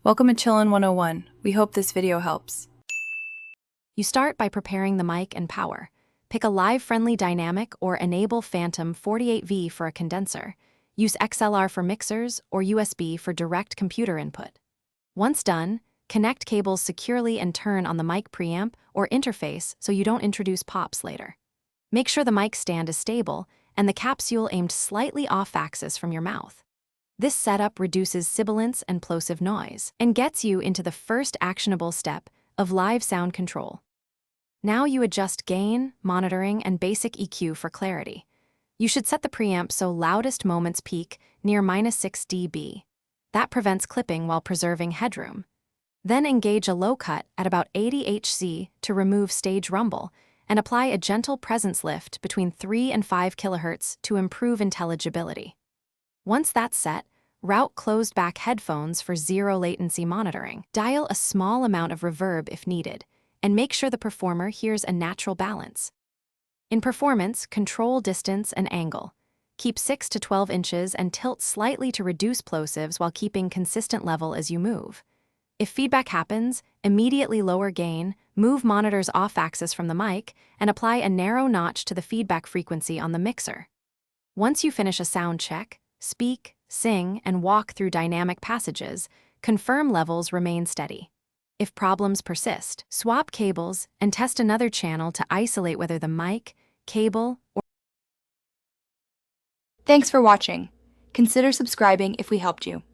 Welcome to Chillin' 101. We hope this video helps. You start by preparing the mic and power. Pick a live-friendly dynamic or enable Phantom 48V for a condenser. Use XLR for mixers or USB for direct computer input. Once done, connect cables securely and turn on the mic preamp or interface so you don't introduce pops later. Make sure the mic stand is stable and the capsule aimed slightly off-axis from your mouth. This setup reduces sibilance and plosive noise and gets you into the first actionable step of live sound control. Now you adjust gain, monitoring, and basic EQ for clarity. You should set the preamp so loudest moments peak near -6 dB. That prevents clipping while preserving headroom. Then engage a low cut at about 80 Hz to remove stage rumble and apply a gentle presence lift between 3 and 5 kHz to improve intelligibility. Once that's set, route closed-back headphones for zero latency monitoring. Dial a small amount of reverb if needed, and make sure the performer hears a natural balance. In performance, control distance and angle. Keep 6 to 12 inches and tilt slightly to reduce plosives while keeping consistent level as you move. If feedback happens, immediately lower gain, move monitors off-axis from the mic, and apply a narrow notch to the feedback frequency on the mixer. Once you finish a sound check, speak, sing, and walk through dynamic passages, confirm levels remain steady. If problems persist, swap cables and test another channel to isolate whether the mic, cable, or... Thanks for watching. Consider subscribing if we helped you.